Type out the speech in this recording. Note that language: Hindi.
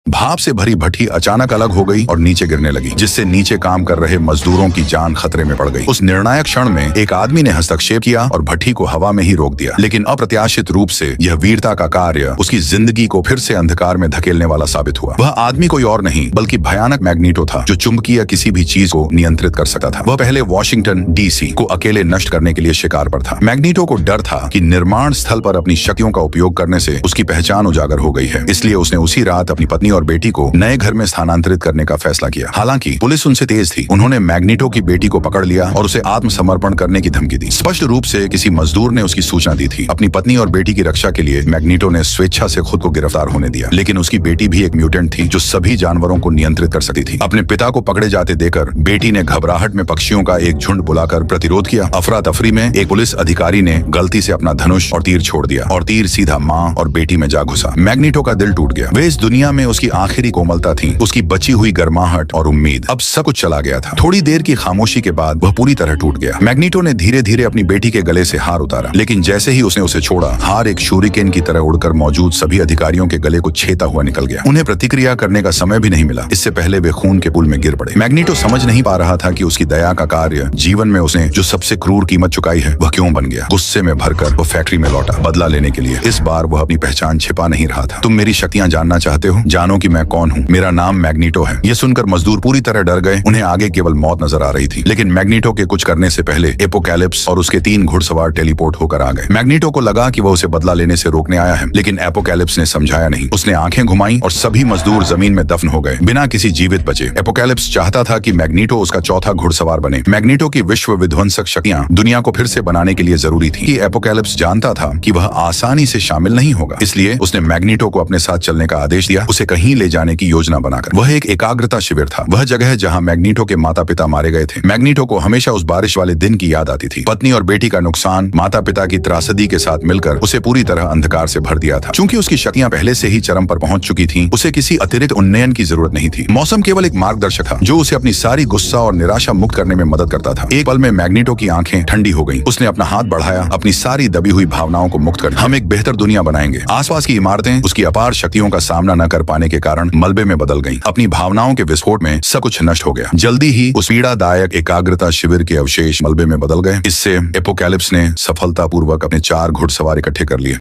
भाप से भरी भट्टी अचानक अलग हो गई और नीचे गिरने लगी, जिससे नीचे काम कर रहे मजदूरों की जान खतरे में पड़ गई। उस निर्णायक क्षण में एक आदमी ने हस्तक्षेप किया और भट्टी को हवा में ही रोक दिया, लेकिन अप्रत्याशित रूप से यह वीरता का कार्य उसकी जिंदगी को फिर से अंधकार में धकेलने वाला साबित हुआ। वह आदमी कोई और नहीं बल्कि भयानक मैग्नीटो था, जो चुंबकीय किसी भी चीज को नियंत्रित कर सकता था। वह पहले वॉशिंगटन डीसी को अकेले नष्ट करने के लिए शिकार पर था। मैग्नीटो को डर था कि निर्माण स्थल पर अपनी शक्तियों का उपयोग करने से उसकी पहचान उजागर हो गई है, इसलिए उसने उसी रात अपनी पत्नी और बेटी को नए घर में स्थानांतरित करने का फैसला किया। हालांकि पुलिस उनसे तेज थी। उन्होंने मैग्नीटो की बेटी को पकड़ लिया और उसे आत्मसमर्पण करने की धमकी दी। स्पष्ट रूप से किसी मजदूर ने उसकी सूचना दी थी। अपनी पत्नी और बेटी की रक्षा के लिए मैग्नीटो ने स्वेच्छा से खुद को गिरफ्तार होने दिया, लेकिन उसकी बेटी भी एक म्यूटेंट थी जो सभी जानवरों को नियंत्रित कर सकती थी। अपने पिता को पकड़े जाते देखकर बेटी ने घबराहट में पक्षियों का एक झुंड बुलाकर प्रतिरोध किया। अफरा तफरी में एक पुलिस अधिकारी ने गलती से अपना धनुष और तीर छोड़ दिया और तीर सीधा माँ और बेटी में जा घुसा। मैग्नीटो का दिल टूट गया। वे इस दुनिया में उसकी आखिरी कोमलता थी, उसकी बची हुई गर्माहट और उम्मीद। अब सब कुछ चला गया था। थोड़ी देर की खामोशी के बाद वह पूरी तरह टूट गया। मैग्नीटो ने धीरे धीरे अपनी बेटी के गले से हार उतारा, लेकिन जैसे ही उसने उसे छोड़ा, हार एक शूरिकेन की तरह उड़कर मौजूद सभी अधिकारियों के गले को छेता हुआ निकल गया। उन्हें प्रतिक्रिया करने का समय भी नहीं मिला, इससे पहले वे खून के पुल में गिर पड़े। मैग्नीटो समझ नहीं पा रहा था कि उसकी दया का कार्य, जीवन में उसने जो सबसे क्रूर कीमत चुकाई है, वह क्यों बन गया। गुस्से में भरकर वो फैक्ट्री में लौटा, बदला लेने के लिए। इस बार वह अपनी पहचान छिपा नहीं रहा था। तुम मेरी शक्तियां जानना चाहते हो? जानो कि मैं कौन हूँ। मेरा नाम मैग्नीटो है। यह सुनकर मजदूर पूरी तरह डर गए। उन्हें आगे केवल मौत नजर आ रही थी, लेकिन मैग्नीटो के कुछ करने से पहले एपोकैलिप्स और उसके 3 घुड़सवार टेलीपोर्ट होकर आ गए। मैग्नीटो को लगा कि वह उसे बदला लेने से रोकने आया है, लेकिन एपोकैलिप्स ने समझाया नहीं। उसने आंखें घुमाई और सभी मजदूर जमीन में दफन हो गए, बिना किसी जीवित बचे। एपोकैलिप्स चाहता था कि मैग्नीटो उसका चौथा घुड़सवार बने। मैग्नीटो की विश्व विध्वंसक शक्तियां दुनिया को फिर से बनाने के लिए जरूरी थी। कि एपोकैलिप्स जानता था कि वह आसानी से शामिल नहीं होगा, इसलिए उसने मैग्नीटो को अपने साथ चलने का आदेश दिया, उसे कहीं ले जाने की योजना बनाकर। वह एक एकाग्रता शिविर था, वह जगह जहां मैग्नीटो के माता पिता मारे गए थे। मैग्नीटो को हमेशा उस बारिश वाले दिन की याद आती थी। पत्नी और बेटी का नुकसान माता पिता की त्रासदी के साथ मिलकर उसे पूरी तरह अंधकार से भर दिया था। चूंकि उसकी शक्तियां पहले से ही चरम पर पहुंच चुकी थीं, उसे किसी अतिरिक्त उन्नयन की जरूरत नहीं थी। मौसम केवल एक मार्गदर्शक था, जो उसे अपनी सारी गुस्सा और निराशा मुक्त करने में मदद करता था। एक पल में मैग्नीटो की आंखें ठंडी हो गईं। उसने अपना हाथ बढ़ाया, अपनी सारी दबी हुई भावनाओं को मुक्त कर दिया। हम एक बेहतर दुनिया बनाएंगे। आसपास की इमारतें उसकी अपार शक्तियों का सामना न कर पाने के कारण मलबे में बदल गईं। अपनी भावनाओं के विस्फोट में सब कुछ नष्ट हो गया। जल्दी ही उस पीड़ादायक एकाग्रता शिविर के अवशेष मलबे में बदल गए। इससे एपोकैलिप्स ने सफलतापूर्वक अपने 4 घुड़सवार इकट्ठे कर लिए।